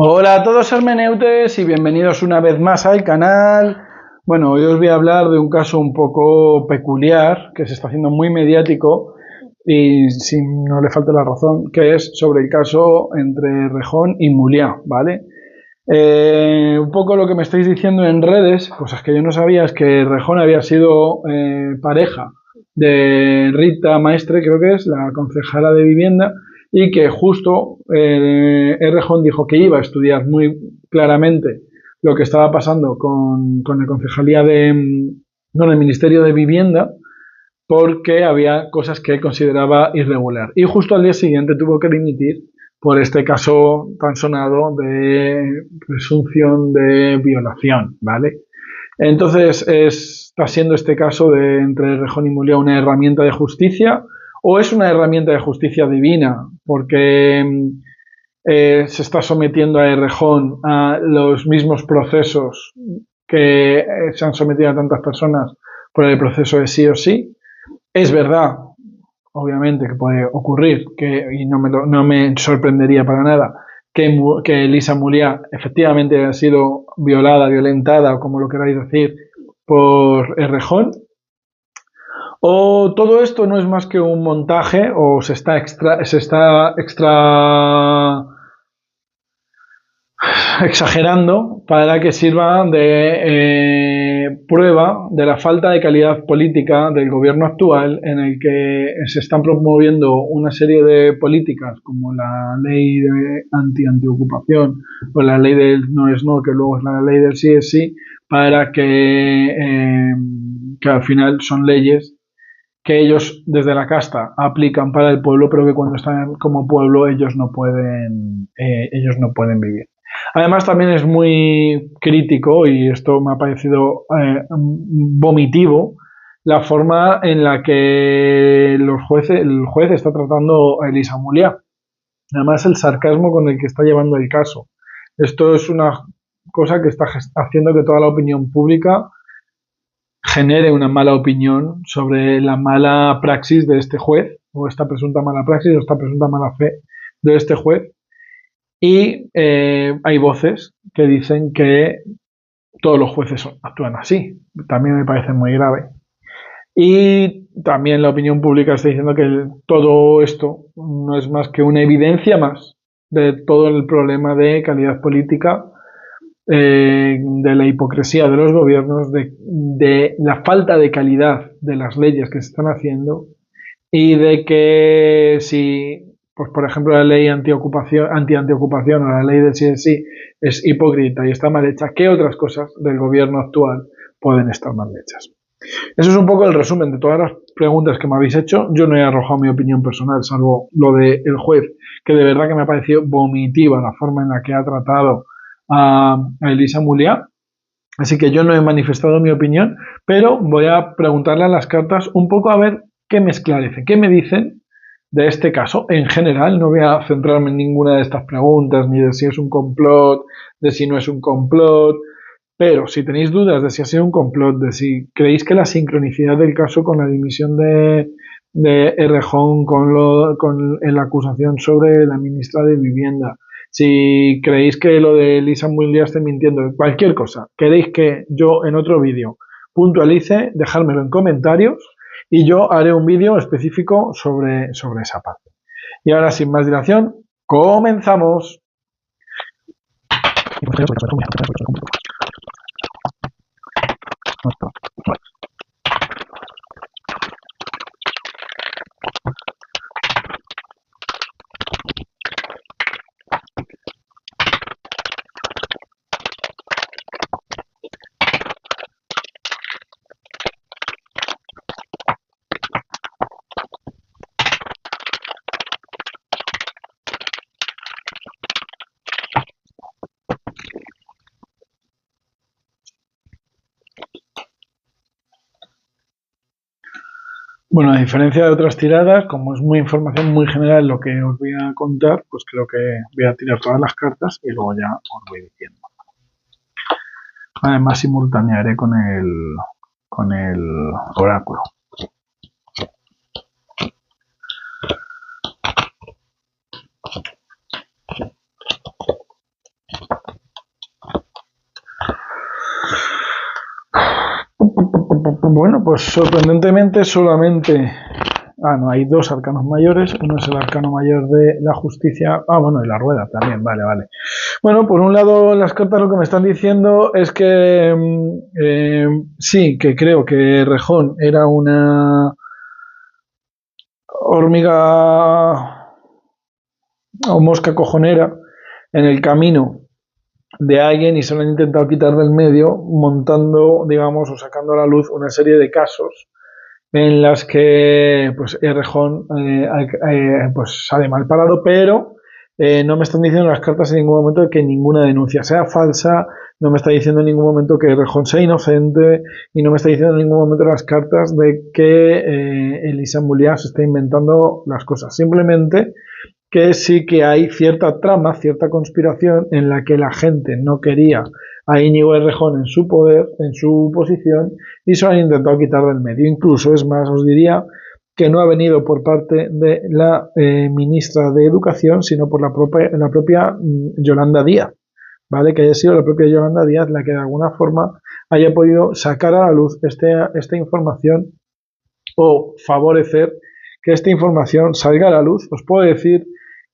Hola a todos hermeneutes y bienvenidos una vez más al canal. Bueno, hoy os voy a hablar de un caso un poco peculiar que se está haciendo muy mediático y si no le falta la razón, que es sobre el caso entre Rejón y Muliá, ¿vale? Un poco lo que me estáis diciendo en redes, cosas que yo no sabía, es que Rejón había sido pareja de Rita Maestre, creo que es, la concejala de vivienda, y que justo Rejón dijo que iba a estudiar muy claramente lo que estaba pasando con la concejalía el Ministerio de Vivienda, porque había cosas que consideraba irregular. Y justo al día siguiente tuvo que dimitir por este caso tan sonado de presunción de violación, ¿vale? Entonces, ¿está siendo este caso de entre Rejón y Muliá una herramienta de justicia o es una herramienta de justicia divina? Porque se está sometiendo a Errejón a los mismos procesos que se han sometido a tantas personas por el proceso de sí o sí. Es verdad, obviamente, que puede ocurrir, y no me sorprendería para nada, que Elisa Muliá efectivamente haya sido violada, violentada, o como lo queráis decir, por Errejón. O todo esto no es más que un montaje, o se está exagerando para que sirva de prueba de la falta de calidad política del gobierno actual, en el que se están promoviendo una serie de políticas como la ley de antiocupación o la ley del no es no, que luego es la ley del sí es sí, para que al final son leyes que ellos desde la casta aplican para el pueblo, pero que cuando están como pueblo ellos no pueden vivir. Además también es muy crítico, y esto me ha parecido vomitivo, la forma en la que el juez está tratando a Elisa Muliá. Además el sarcasmo con el que está llevando el caso. Esto es una cosa que está haciendo que toda la opinión pública genere una mala opinión sobre la mala praxis de este juez, o esta presunta mala praxis, o esta presunta mala fe de este juez. Y hay voces que dicen que todos los jueces actúan así. También me parece muy grave. Y también la opinión pública está diciendo que todo esto no es más que una evidencia más de todo el problema de calidad política, de la hipocresía de los gobiernos, de la falta de calidad de las leyes que se están haciendo, y de que si, pues por ejemplo, la ley antiocupación o la ley del sí es sí es hipócrita y está mal hecha, ¿qué otras cosas del gobierno actual pueden estar mal hechas? Eso es un poco el resumen de todas las preguntas que me habéis hecho. Yo no he arrojado mi opinión personal, salvo lo del juez, que de verdad que me ha parecido vomitiva la forma en la que ha tratado a Elisa Muliá. Así que yo no he manifestado mi opinión, pero voy a preguntarle a las cartas un poco a ver qué me esclarecen, qué me dicen de este caso. En general, no voy a centrarme en ninguna de estas preguntas, ni de si es un complot, de si no es un complot, pero si tenéis dudas de si ha sido un complot, de si creéis que la sincronicidad del caso con la dimisión de Errejón, con la acusación sobre la ministra de Vivienda, si creéis que lo de Elisa Muliá esté mintiendo, cualquier cosa, queréis que yo en otro vídeo puntualice, dejármelo en comentarios y yo haré un vídeo específico sobre esa parte. Y ahora, sin más dilación, comenzamos. Bueno, a diferencia de otras tiradas, como es muy información muy general lo que os voy a contar, pues creo que voy a tirar todas las cartas y luego ya os voy diciendo. Además simultanearé con el oráculo. Bueno, pues sorprendentemente solamente... no, hay dos arcanos mayores. Uno es el arcano mayor de la justicia. Bueno, y la rueda también, vale. Bueno, por un lado, las cartas lo que me están diciendo es que sí, que creo que Rejón era una hormiga o mosca cojonera en el camino de alguien y se lo han intentado quitar del medio montando, digamos, o sacando a la luz una serie de casos en las que pues Errejón pues sale mal parado, pero no me están diciendo las cartas en ningún momento que ninguna denuncia sea falsa, no me está diciendo en ningún momento que Errejón sea inocente y no me está diciendo en ningún momento las cartas de que Elisa Mouliá se está inventando las cosas, simplemente que sí que hay cierta trama, cierta conspiración en la que la gente no quería a Íñigo Errejón en su poder, en su posición, y se lo han intentado quitar del medio. Incluso, es más, os diría que no ha venido por parte de la ministra de Educación, sino por la propia Yolanda Díaz, ¿vale? Que haya sido la propia Yolanda Díaz la que de alguna forma haya podido sacar a la luz esta información o favorecer que esta información salga a la luz. Os puedo decir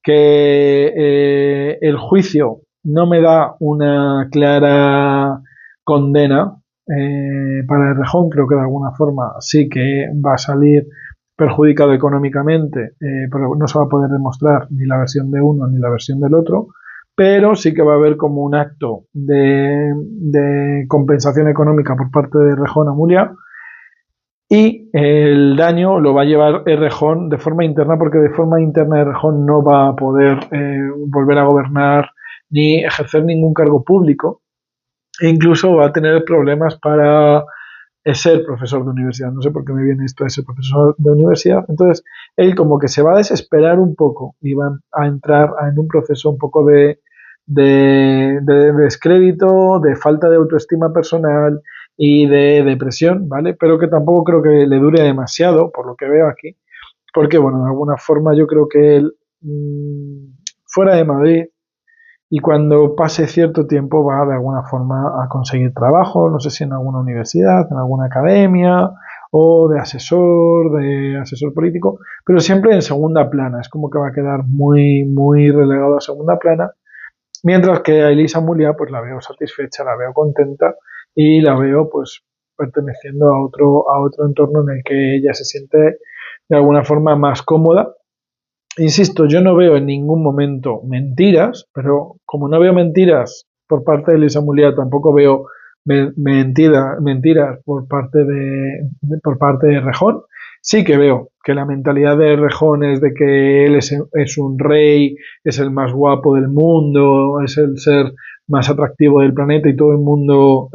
que el juicio no me da una clara condena para Errejón. Creo que de alguna forma sí que va a salir perjudicado económicamente, pero no se va a poder demostrar ni la versión de uno ni la versión del otro, pero sí que va a haber como un acto de compensación económica por parte de Errejón a Mouliá, y el daño lo va a llevar Errejón de forma interna, porque de forma interna Errejón no va a poder volver a gobernar ni ejercer ningún cargo público, e incluso va a tener problemas para ser profesor de universidad. No sé por qué me viene esto de ser profesor de universidad. Entonces, él como que se va a desesperar un poco y va a entrar en un proceso un poco de descrédito, de falta de autoestima personal y de depresión, ¿vale? Pero que tampoco creo que le dure demasiado, por lo que veo aquí, porque, bueno, de alguna forma yo creo que él, fuera de Madrid, y cuando pase cierto tiempo va de alguna forma a conseguir trabajo, no sé si en alguna universidad, en alguna academia, o de asesor político, pero siempre en segunda plana. Es como que va a quedar muy relegado a segunda plana, mientras que a Elisa Mouliá pues la veo satisfecha, la veo contenta y la veo pues perteneciendo a otro entorno en el que ella se siente de alguna forma más cómoda. Insisto, yo no veo en ningún momento mentiras, pero como no veo mentiras por parte de Elisa Mouliá, tampoco veo mentiras por parte de Rejón. Sí que veo que la mentalidad de Rejón es de que él es un rey, es el más guapo del mundo, es el ser más atractivo del planeta y todo el mundo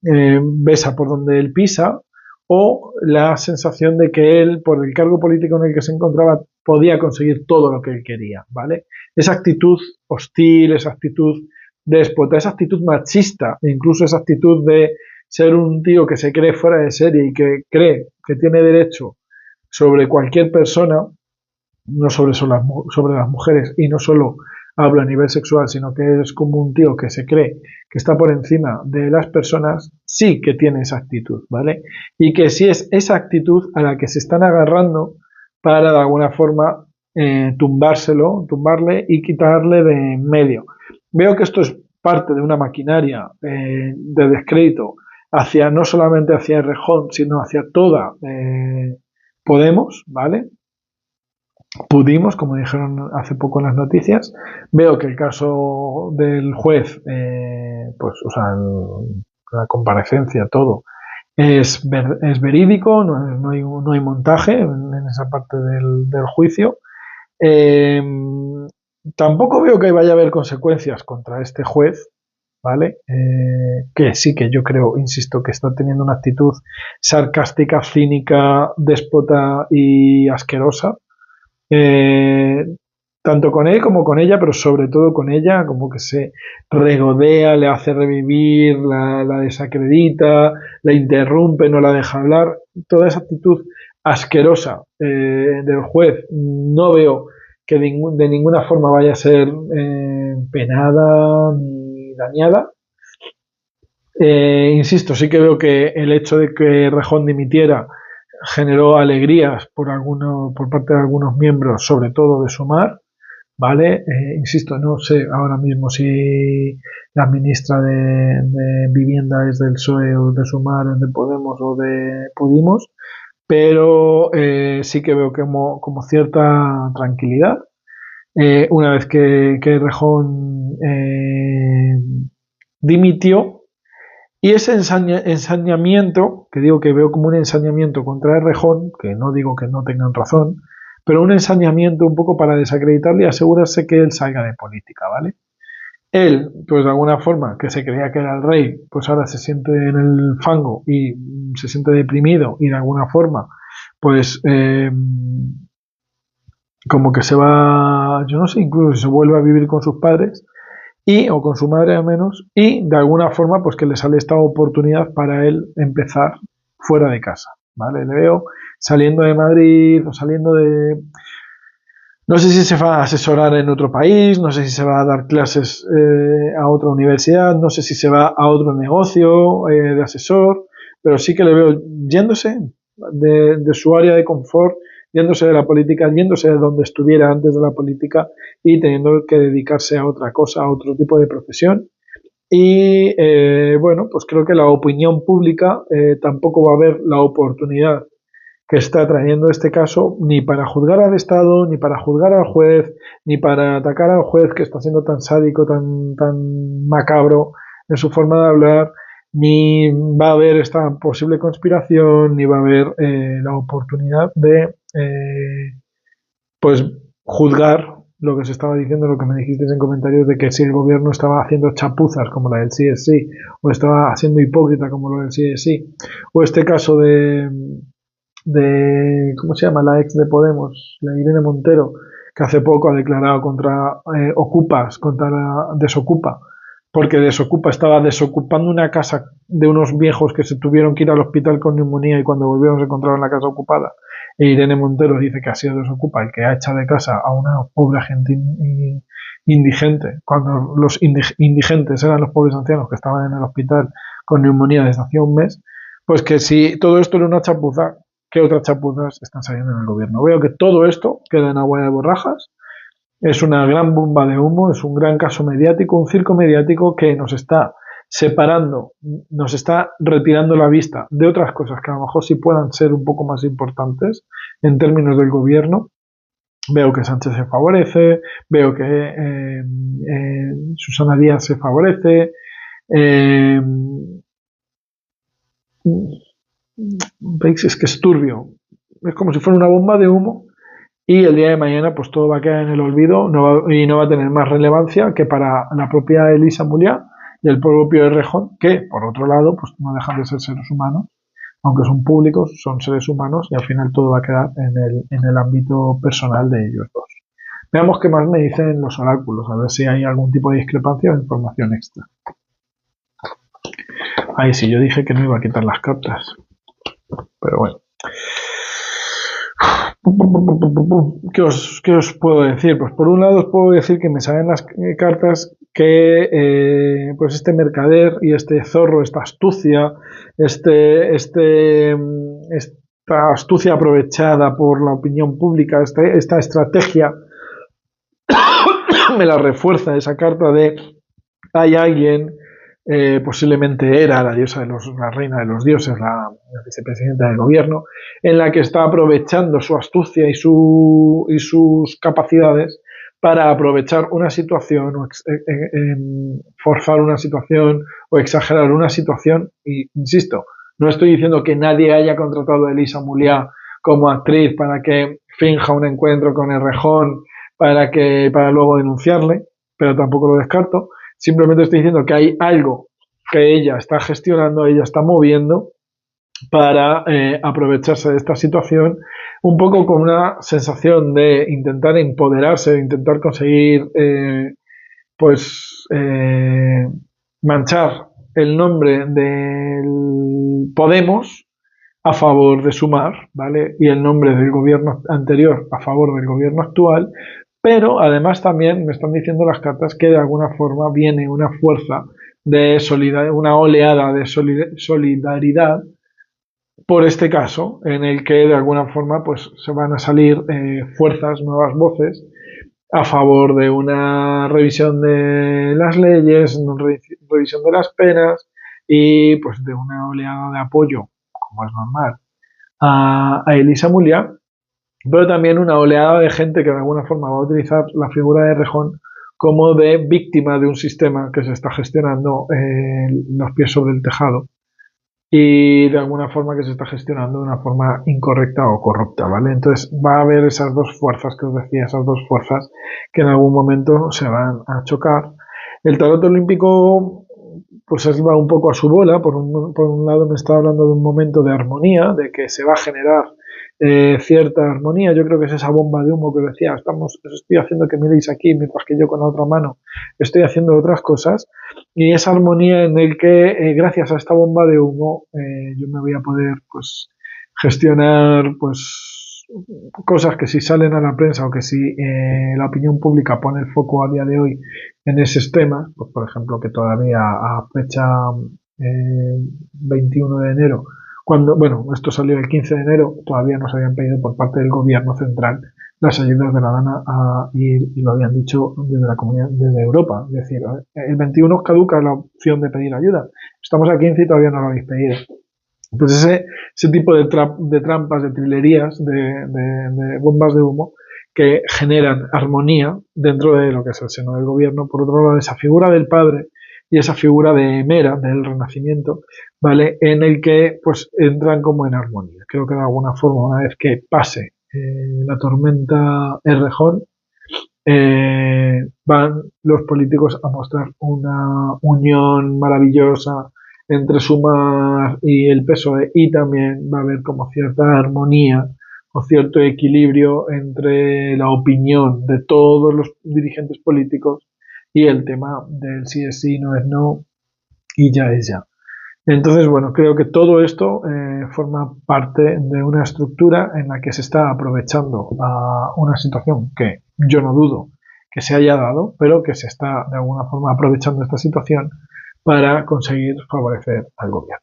besa por donde él pisa, o la sensación de que él, por el cargo político en el que se encontraba, podía conseguir todo lo que él quería, ¿vale? Esa actitud hostil, esa actitud déspota, esa actitud machista, e incluso esa actitud de ser un tío que se cree fuera de serie y que cree que tiene derecho sobre cualquier persona, no sobre las mujeres, y no solo hablo a nivel sexual, sino que es como un tío que se cree que está por encima de las personas, sí que tiene esa actitud, ¿vale? Y que sí es esa actitud a la que se están agarrando para de alguna forma tumbarle y quitarle de en medio. Veo que esto es parte de una maquinaria de descrédito hacia, no solamente hacia Errejón, sino hacia toda Podemos, ¿vale? Pudimos, como dijeron hace poco en las noticias. Veo que el caso del juez, pues, o sea, la comparecencia, todo, es verídico, no hay montaje en esa parte del juicio. Tampoco veo que vaya a haber consecuencias contra este juez, ¿vale? Que sí que yo creo, insisto, que está teniendo una actitud sarcástica, cínica, déspota y asquerosa. Tanto con él como con ella, pero sobre todo con ella, como que se regodea, le hace revivir, la desacredita, la interrumpe, no la deja hablar. Toda esa actitud asquerosa del juez no veo que de ninguna forma vaya a ser penada ni dañada. Insisto, sí que veo que el hecho de que Rejón dimitiera generó alegrías por parte de algunos miembros, sobre todo de Sumar, ¿vale? Insisto, no sé ahora mismo si la ministra de Vivienda es del PSOE o de Sumar, de Podemos o de Podimos, pero sí que veo como cierta tranquilidad. Una vez que Rejón dimitió, y ese ensañamiento, que digo que veo como un ensañamiento contra Errejón, que no digo que no tengan razón, pero un ensañamiento un poco para desacreditarle y asegurarse que él salga de política, ¿vale? Él, pues de alguna forma, que se creía que era el rey, pues ahora se siente en el fango y se siente deprimido y de alguna forma, pues como que se va, yo no sé, incluso se vuelve a vivir con sus padres o con su madre al menos, y de alguna forma pues que le sale esta oportunidad para él empezar fuera de casa, ¿vale? Le veo saliendo de Madrid o saliendo de... No sé si se va a asesorar en otro país, no sé si se va a dar clases a otra universidad, no sé si se va a otro negocio de asesor, pero sí que le veo yéndose de su área de confort, yéndose de la política, yéndose de donde estuviera antes de la política y teniendo que dedicarse a otra cosa, a otro tipo de profesión. Y bueno, pues creo que la opinión pública tampoco va a ver la oportunidad que está trayendo este caso ni para juzgar al Estado, ni para juzgar al juez, ni para atacar al juez que está siendo tan sádico, tan macabro en su forma de hablar, ni va a haber esta posible conspiración, ni va a haber la oportunidad de pues juzgar lo que se estaba diciendo, lo que me dijiste en comentarios de que si el gobierno estaba haciendo chapuzas como la del CSI, o estaba siendo hipócrita como lo del CSI, o este caso de ¿cómo se llama? La ex de Podemos, la Irene Montero, que hace poco ha declarado contra Ocupas, contra la Desocupa, porque Desocupa estaba desocupando una casa de unos viejos que se tuvieron que ir al hospital con neumonía y cuando volvieron se encontraron la casa ocupada. E Irene Montero dice que ha sido Desocupa el que ha echado de casa a una pobre gente indigente, cuando los indigentes eran los pobres ancianos que estaban en el hospital con neumonía desde hacía un mes, pues que si todo esto era una chapuza, ¿qué otras chapuzas están saliendo en el gobierno? Veo que todo esto queda en agua de borrajas, es una gran bomba de humo, es un gran caso mediático, un circo mediático que nos está separando, nos está retirando la vista de otras cosas que a lo mejor sí puedan ser un poco más importantes en términos del gobierno. Veo que Sánchez se favorece, veo que Susana Díaz se favorece, eh, veis, es que es turbio, es como si fuera una bomba de humo y el día de mañana pues todo va a quedar en el olvido y no va a tener más relevancia que para la propia Elisa Muliá y el propio Errejón, que por otro lado pues no dejan de ser seres humanos, aunque son públicos, son seres humanos y al final todo va a quedar en el ámbito personal de ellos dos. Veamos qué más me dicen los oráculos, a ver si hay algún tipo de discrepancia o información extra. Ahí sí, yo dije que no iba a quitar las cartas, pero bueno. ¿Qué os puedo decir? Pues por un lado os puedo decir que me salen las cartas que pues este mercader y este zorro, esta astucia, esta astucia aprovechada por la opinión pública, esta estrategia, me la refuerza esa carta de hay alguien, posiblemente era la diosa de la reina de los dioses, la vicepresidenta del gobierno, en la que está aprovechando su astucia y sus capacidades para aprovechar una situación o forzar una situación o exagerar una situación. Y insisto, no estoy diciendo que nadie haya contratado a Elisa Muliá como actriz para que finja un encuentro con Errejón para luego denunciarle, pero tampoco lo descarto. Simplemente estoy diciendo que hay algo que ella está gestionando, ella está moviendo para aprovecharse de esta situación, un poco con una sensación de intentar empoderarse, de intentar conseguir manchar el nombre del Podemos a favor de Sumar, ¿vale? Y el nombre del gobierno anterior a favor del gobierno actual, pero además también me están diciendo las cartas que de alguna forma viene una fuerza de una oleada de solidaridad por este caso, en el que de alguna forma pues se van a salir fuerzas, nuevas voces a favor de una revisión de las leyes, una revisión de las penas y pues de una oleada de apoyo, como es normal, a Elisa Mulia, pero también una oleada de gente que de alguna forma va a utilizar la figura de Rejón como de víctima de un sistema que se está gestionando los pies sobre el tejado y de alguna forma que se está gestionando de una forma incorrecta o corrupta, ¿vale? Entonces va a haber esas dos fuerzas que os decía, esas dos fuerzas que en algún momento se van a chocar. El tarot olímpico pues va un poco a su bola, por un lado me está hablando de un momento de armonía, de que se va a generar cierta armonía. Yo creo que es esa bomba de humo que decía, estoy haciendo que miréis aquí, mientras que yo con la otra mano estoy haciendo otras cosas, y esa armonía en el que gracias a esta bomba de humo yo me voy a poder pues gestionar pues cosas que si salen a la prensa o que si la opinión pública pone el foco a día de hoy en esos temas, pues por ejemplo que todavía a fecha 21 de enero, cuando, bueno, esto salió el 15 de enero, todavía no se habían pedido por parte del gobierno central las ayudas de la DANA y lo habían dicho desde la comunidad, desde Europa. Es decir, el 21 caduca la opción de pedir ayuda. Estamos a 15 y todavía no lo habéis pedido. Entonces ese tipo de trampas, de trilerías, de bombas de humo que generan armonía dentro de lo que es el seno del gobierno. Por otro lado, esa figura del padre y esa figura de Mera, del Renacimiento, ¿vale? En el que pues entran como en armonía. Creo que de alguna forma, una vez que pase la tormenta Errejón, van los políticos a mostrar una unión maravillosa entre Sumar y el PSOE, y también va a haber como cierta armonía o cierto equilibrio entre la opinión de todos los dirigentes políticos y el tema del si es sí, no es no y ya es ya. Entonces, bueno, creo que todo esto forma parte de una estructura en la que se está aprovechando a una situación que yo no dudo que se haya dado, pero que se está de alguna forma aprovechando esta situación para conseguir favorecer al gobierno.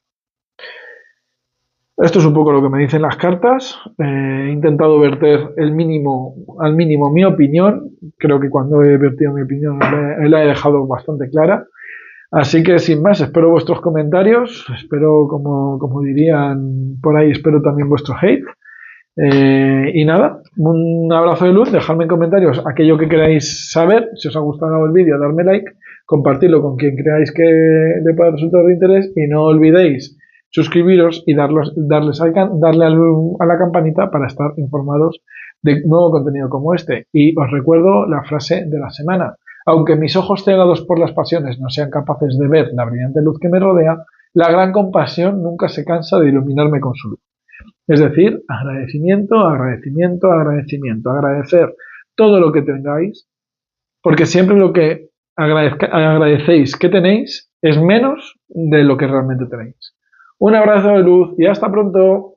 Esto es un poco lo que me dicen las cartas. He intentado verter al mínimo mi opinión. Creo que cuando he vertido mi opinión la he dejado bastante clara. Así que sin más, espero vuestros comentarios, espero, como dirían por ahí, espero también vuestro hate. Y nada, un abrazo de luz, dejadme en comentarios aquello que queráis saber, si os ha gustado el vídeo, darme like, compartirlo con quien creáis que le pueda resultar de interés y no olvidéis suscribiros y darle a la campanita para estar informados de nuevo contenido como este. Y os recuerdo la frase de la semana. Aunque mis ojos cegados por las pasiones no sean capaces de ver la brillante luz que me rodea, la gran compasión nunca se cansa de iluminarme con su luz. Es decir, agradecimiento, agradecimiento, agradecimiento. Agradecer todo lo que tengáis, porque siempre lo que agradecéis que tenéis es menos de lo que realmente tenéis. Un abrazo de luz y hasta pronto.